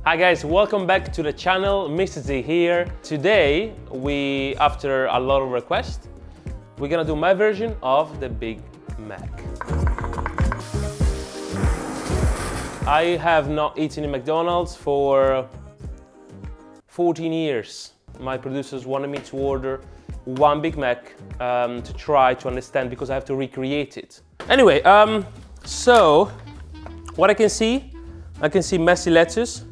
Hi guys, welcome back to the channel. Mr. Z here. Today, after a lot of requests, we're gonna do my version of the Big Mac. I have not eaten in McDonald's for 14 years. My producers wanted me to order one Big Mac to try to understand, because I have to recreate it. Anyway, so what I can see messy lettuce.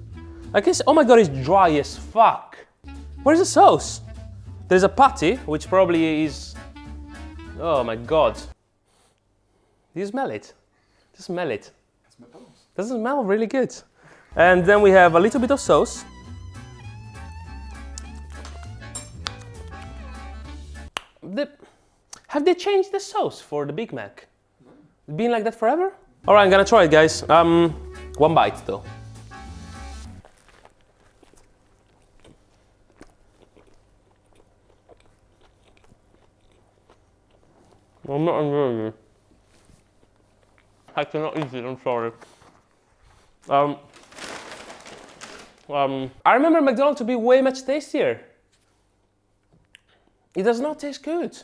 I can see, oh my god, it's dry as fuck. Where's the sauce? There's a patty, which probably is, oh my god. Do you smell it? Just smell it. Doesn't smell really good. And then we have a little bit of sauce. Have they changed the sauce for the Big Mac? It's been like that forever? All right, I'm gonna try it, guys. One bite though. I'm not enjoying it. I cannot eat it, I'm sorry. I remember McDonald's to be way much tastier. It does not taste good.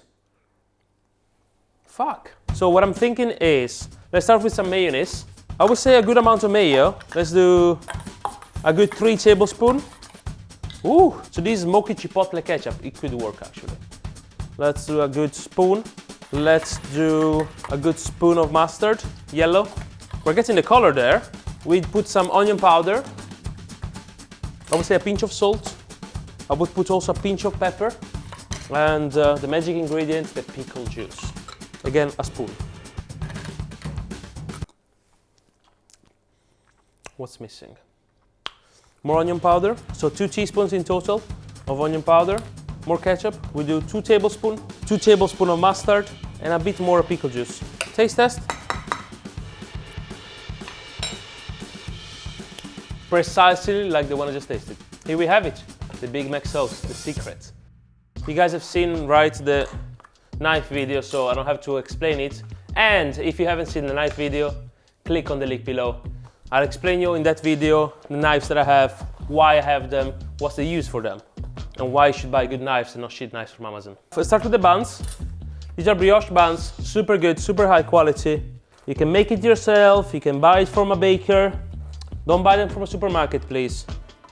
Fuck. So what I'm thinking is, let's start with some mayonnaise. I would say a good amount of mayo. Let's do a good 3 tablespoons. Ooh, so this is smoky chipotle ketchup. It could work actually. Let's do a good spoon. Let's do a good spoon of mustard, yellow. We're getting the color there. We put some onion powder. I would say a pinch of salt. I would put also a pinch of pepper. And the magic ingredient, the pickle juice. Again, a spoon. What's missing? More onion powder. So 2 teaspoons in total of onion powder. More ketchup. We do 2 tablespoons. 2 tablespoons of mustard. And a bit more pickle juice. Taste test. Precisely like the one I just tasted. Here we have it. The Big Mac sauce, the secret. You guys have seen, right, the knife video, so I don't have to explain it. And if you haven't seen the knife video, click on the link below. I'll explain you in that video the knives that I have, why I have them, what's the use for them, and why you should buy good knives and not shit knives from Amazon. Let's start with the buns. These are brioche buns, super good, super high quality. You can make it yourself, you can buy it from a baker. Don't buy them from a supermarket, please.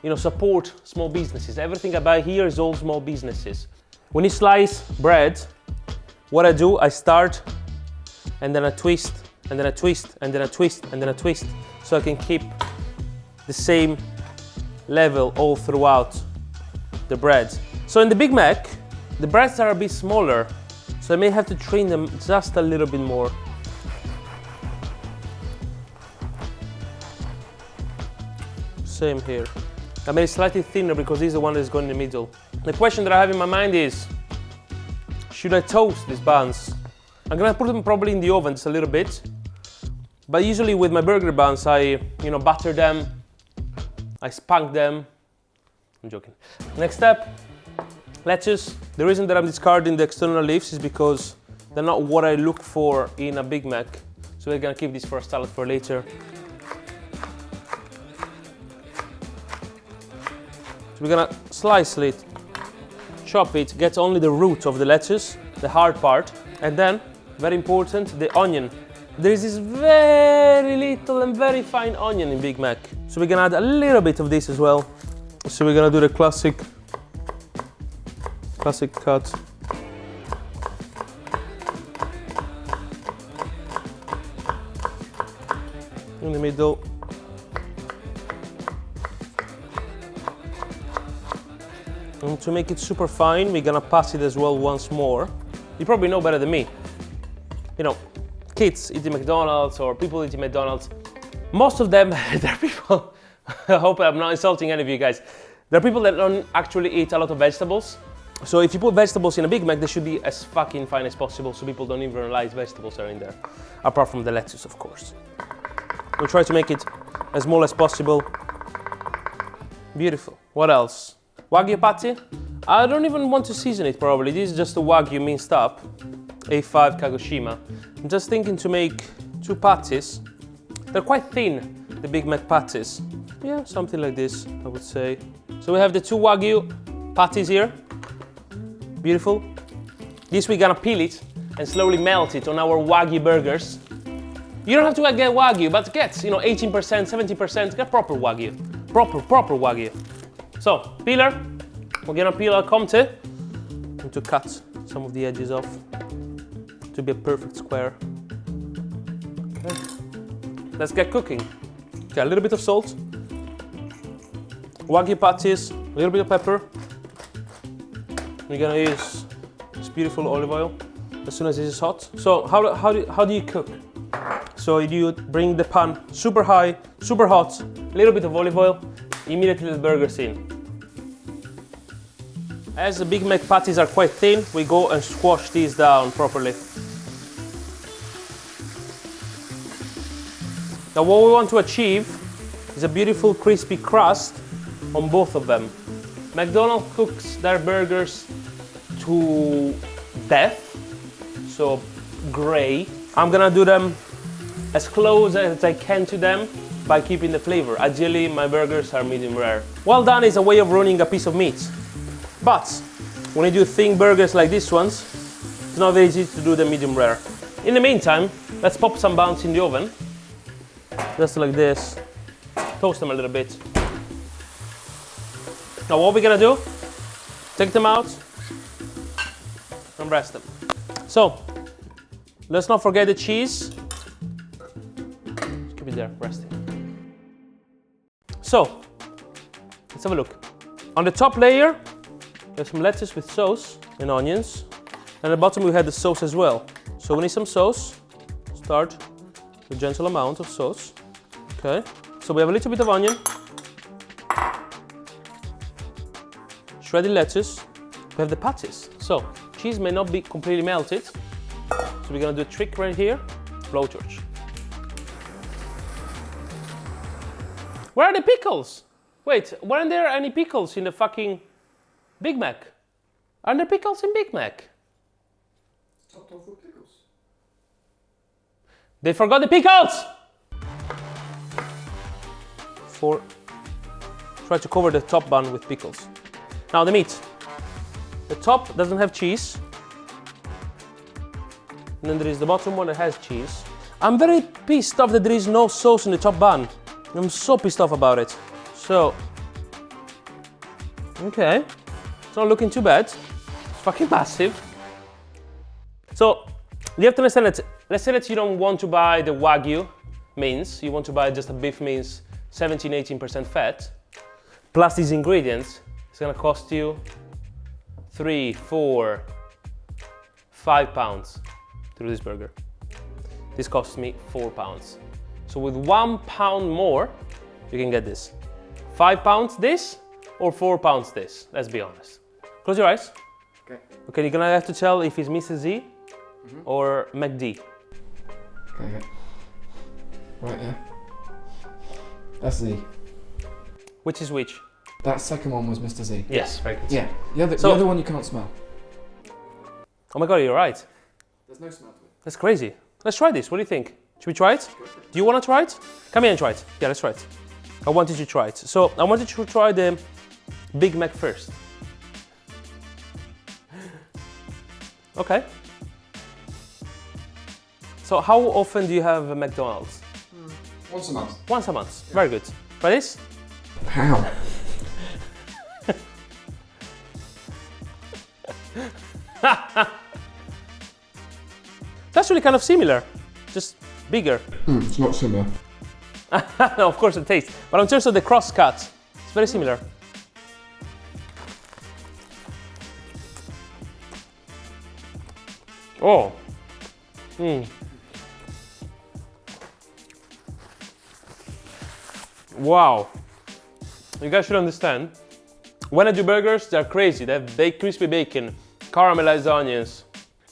You know, support small businesses. Everything I buy here is all small businesses. When you slice bread, what I do, I start and then I twist, and then I twist, and then I twist, and then I twist, so I can keep the same level all throughout the bread. So in the Big Mac, the breads are a bit smaller, so I may have to trim them just a little bit more. Same here. I made it slightly thinner because this is the one that's going in the middle. The question that I have in my mind is, should I toast these buns? I'm gonna put them probably in the oven just a little bit. But usually with my burger buns, I butter them, I spunk them. I'm joking. Next step, lettuce. The reason that I'm discarding the external leaves is because they're not what I look for in a Big Mac. So we're gonna keep this for a salad for later. So we're gonna slice it, chop it, get only the root of the lettuce, the hard part, and then, very important, the onion. There is this very little and very fine onion in Big Mac. So we're gonna add a little bit of this as well. So we're gonna do the classic cut. In the middle. And to make it super fine, we're gonna pass it as well once more. You probably know better than me. You know, kids eating McDonald's or people eating McDonald's, most of them, they're people, I hope I'm not insulting any of you guys. There are people that don't actually eat a lot of vegetables. So if you put vegetables in a Big Mac, they should be as fucking fine as possible so people don't even realize vegetables are in there. Apart from the lettuce, of course. We'll try to make it as small as possible. Beautiful. What else? Wagyu patty. I don't even want to season it probably. This is just a Wagyu minced up. A5 Kagoshima. I'm just thinking to make 2 patties. They're quite thin, the Big Mac patties. Yeah, something like this, I would say. So we have the 2 Wagyu patties here. Beautiful. This we're gonna peel it and slowly melt it on our Wagyu burgers. You don't have to get Wagyu, but get, you know, 18%, 70%, get proper Wagyu. Proper Wagyu. So, peeler, we're gonna peel our Comte and to cut some of the edges off to be a perfect square. Okay. Let's get cooking. Okay, a little bit of salt, Wagyu patties, a little bit of pepper. We're gonna use this beautiful olive oil as soon as this is hot. So how do you cook? So you bring the pan super high, super hot, a little bit of olive oil, immediately the burgers in. As the Big Mac patties are quite thin, we go and squash these down properly. Now what we want to achieve is a beautiful crispy crust on both of them. McDonald's cooks their burgers to death, so gray. I'm gonna do them as close as I can to them by keeping the flavor. Ideally, my burgers are medium rare. Well done is a way of ruining a piece of meat. But when you do thin burgers like these ones, it's not very easy to do them medium rare. In the meantime, let's pop some buns in the oven. Just like this. Toast them a little bit. Now what we're gonna do, take them out and rest them. So, let's not forget the cheese. Keep it there, resting. So, let's have a look. On the top layer, there's some lettuce with sauce and onions. And at the bottom we had the sauce as well. So we need some sauce. Start with a gentle amount of sauce. Okay. So we have a little bit of onion. Shredded lettuce. We have the patties. So cheese may not be completely melted. So we're gonna do a trick right here. Blowtorch. Where are the pickles? Wait, weren't there any pickles in the fucking Big Mac? Aren't there pickles in Big Mac? Topped off with pickles. They forgot the pickles! Try to cover the top bun with pickles. Now the meat. The top doesn't have cheese. And then there is the bottom one that has cheese. I'm very pissed off that there is no sauce in the top bun. I'm so pissed off about it. So, okay. It's not looking too bad. It's fucking massive. So, you have to understand that, let's say that you don't want to buy the Wagyu mince, you want to buy just a beef mince, 17-18% fat, plus these ingredients, it's gonna cost you 3, 4, 5 pounds to do this burger. This costs me 4 pounds. So with 1 pound more, you can get this. 5 pounds this, or 4 pounds this, let's be honest. Close your eyes. Okay. Okay, you're gonna have to tell if it's Mr. Z or McD. Okay. Right, yeah. That's Z. Which is which? That second one was Mr. Z. Yes, very good. Yeah. The other one you cannot smell. Oh my god, you're right. There's no smell to it. That's crazy. Let's try this. What do you think? Should we try it? Do you want to try it? Come here and try it. Yeah, let's try it. I wanted you to try it. So I wanted you to try the Big Mac first. Okay. So how often do you have a McDonald's? Once a month. Once a month. Yeah. Very good. Try this. How? It's actually kind of similar, just bigger. It's not similar. No, of course it tastes, but in terms of the cross cut, it's very similar. Oh. Wow. You guys should understand, when I do burgers, they're crazy. They have baked crispy bacon, caramelized onions,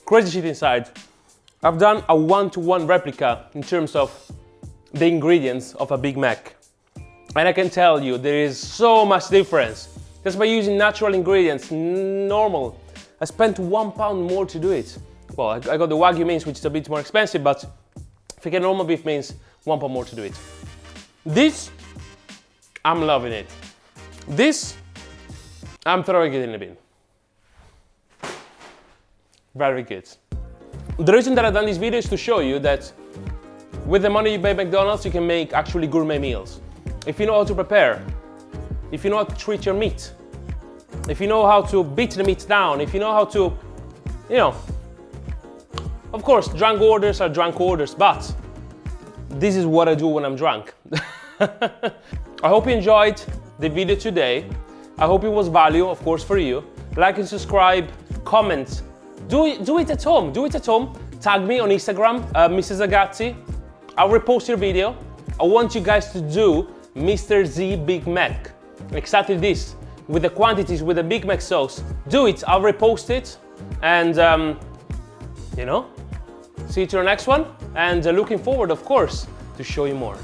crazy shit inside. I've done a 1-to-1 replica in terms of the ingredients of a Big Mac. And I can tell you, there is so much difference. Just by using natural ingredients, normal. I spent £1 more to do it. Well, I got the Wagyu mince, which is a bit more expensive, but if you get normal beef mince, £1 more to do it. This I'm loving it. This, I'm throwing it in the bin. Very good. The reason that I've done this video is to show you that with the money you pay McDonald's, you can make actually gourmet meals. If you know how to prepare, if you know how to treat your meat, if you know how to beat the meat down, if you know how to, you know, of course, drunk orders are drunk orders, but this is what I do when I'm drunk. I hope you enjoyed the video today. I hope it was value, of course, for you. Like and subscribe, comment. Do it at home. Do it at home. Tag me on Instagram, Mrs. Zagatti. I'll repost your video. I want you guys to do Mr. Z Big Mac. Exactly this, with the quantities, with the Big Mac sauce. Do it. I'll repost it. And, you know, see you to the next one. And looking forward, of course, to show you more.